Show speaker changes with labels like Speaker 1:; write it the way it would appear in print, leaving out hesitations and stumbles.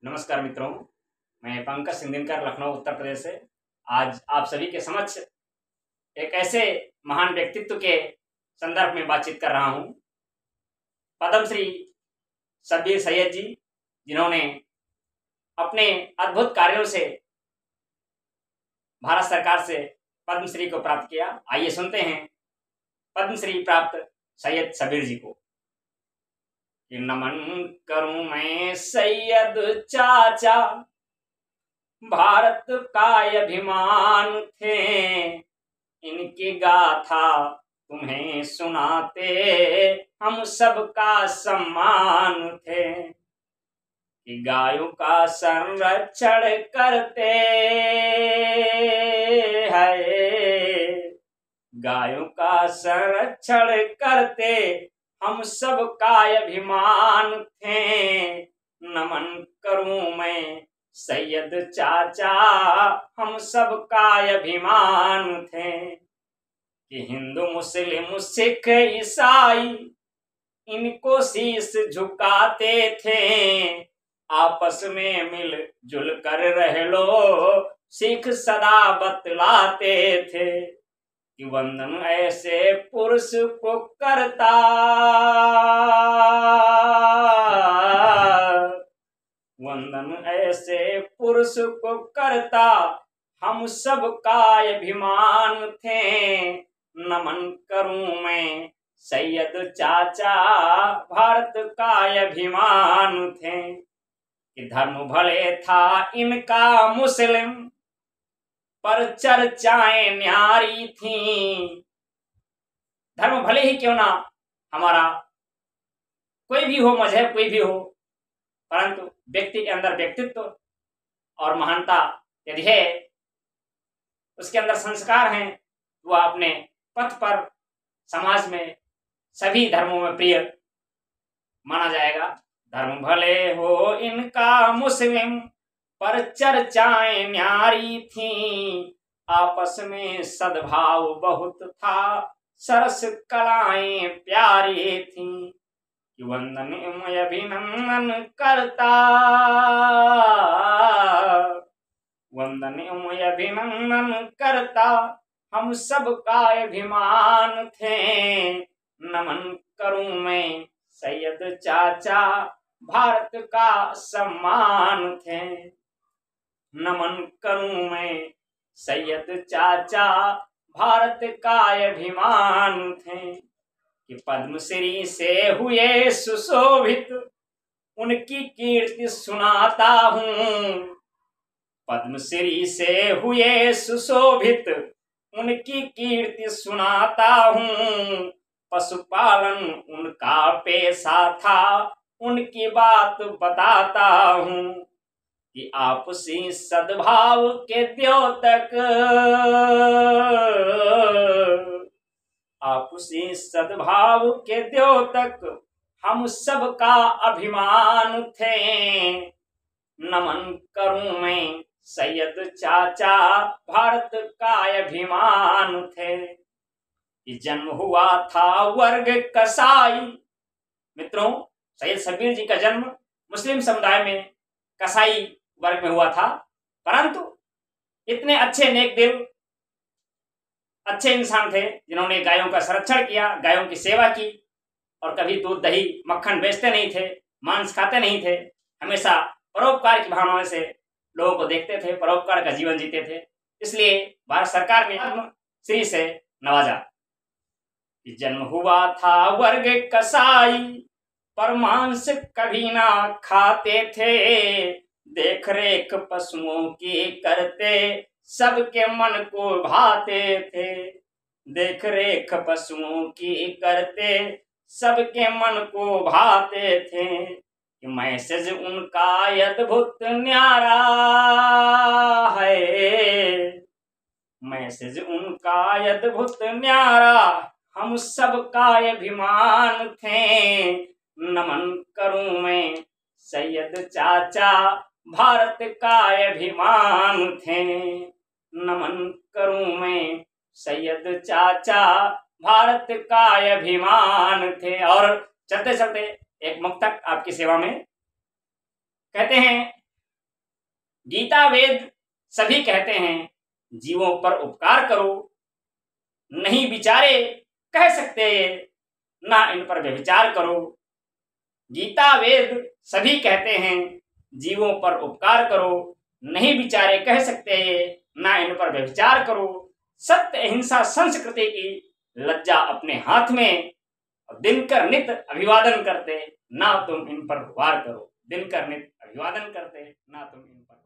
Speaker 1: नमस्कार मित्रों, मैं पंकज सिंह दिनकर लखनऊ उत्तर प्रदेश से आज आप सभी के समक्ष एक ऐसे महान व्यक्तित्व के संदर्भ में बातचीत कर रहा हूं। पद्मश्री शब्बीर सैयद जी, जिन्होंने अपने अद्भुत कार्यों से भारत सरकार से पद्मश्री को प्राप्त किया। आइए सुनते हैं पद्मश्री प्राप्त सैयद शब्बीर जी को। नमन करूं मैं सैयद चाचा, भारत का अभिमान थे, इनकी गाथा तुम्हें सुनाते हम सबका सम्मान थे। कि गायों का संरक्षण करते हैं, गायों का संरक्षण करते हम सबका अभिमान थे। नमन करूं मैं सैयद चाचा, हम सबका अभिमान थे। कि हिंदू मुस्लिम सिख ईसाई इनको शीश झुकाते थे, आपस में मिल जुल कर रह लो सिख सदा बतलाते थे। कि वंदन ऐसे पुरुष को करता, वंदन ऐसे पुरुष को करता हम सबका अभिमान थे। नमन करूं मैं सैयद चाचा, भारत का अभिमान थे। कि धर्म भले था इनका मुस्लिम, पर चर्चाएं न्यारी थी। धर्म भले ही क्यों ना हमारा कोई भी हो, मजहब कोई भी हो, परंतु व्यक्ति के अंदर व्यक्तित्व और महानता यदि है, उसके अंदर संस्कार हैं, तो वह अपने पथ पर समाज में सभी धर्मों में प्रिय माना जाएगा। धर्म भले हो इनका मुस्लिम, पर चर्चाएं न्यारी थी। आपस में सद्भाव बहुत था, सरस कलाएं प्यारी थी। कि वंदन अभिनंदन करता, वंदन अभिनंदन करता हम सबका अभिमान थे। नमन करूं मैं सैयद चाचा, भारत का सम्मान थे। नमन करूं मैं सैयद चाचा, भारत का अभिमान थे। कि पद्मश्री से हुए सुशोभित, उनकी कीर्ति सुनाता हूं। पद्मश्री से हुए सुशोभित, उनकी कीर्ति सुनाता हूं। पशुपालन उनका पेशा था, उनकी बात बताता हूं। कि आपसी सद्भाव के द्योतक, आपसी सद्भाव के द्योतक हम सबका अभिमान थे। नमन करूं मैं सैयद चाचा, भारत का अभिमान थे। कि जन्म हुआ था वर्ग कसाई, मित्रों सैयद शब्बीर जी का जन्म मुस्लिम समुदाय में कसाई वर्ग में हुआ था, परंतु इतने अच्छे नेक दिल अच्छे इंसान थे जिन्होंने गायों का संरक्षण किया, गायों की सेवा की, और कभी दूध दही मक्खन बेचते नहीं थे, मांस खाते नहीं थे। हमेशा परोपकार की भावना से लोगों को देखते थे, परोपकार का जीवन जीते थे। इसलिए भारत सरकार ने पद्मश्री से नवाजा। कि जन्म हुआ था वर्ग कसाई, पर मांस कभी ना खाते थे। देख रेख पशुओं की करते, सबके मन को भाते थे। देख रेख पशुओं की करते, सबके मन को भाते थे। कि मैसेज उनका अद्भुत न्यारा है, मैसेज उनका अद्भुत न्यारा हम सबका अभिमान थे। नमन करूं मैं सैयद चाचा, भारत का अभिमान थे। नमन करूं मैं सैयद चाचा, भारत का अभिमान थे। और चलते चलते एक मुक्तक आपकी सेवा में कहते हैं। गीता वेद सभी कहते हैं जीवों पर उपकार करो, नहीं विचारे कह सकते ना इन पर व्यभिचार करो। गीता वेद सभी कहते हैं जीवों पर उपकार करो, नहीं विचारे कह सकते ना इन पर व्यभिचार करो। सत्य अहिंसा संस्कृति की लज्जा अपने हाथ में, दिनकर नित अभिवादन करते ना तुम इन पर वार करो। दिनकर नित अभिवादन करते ना तुम इन पर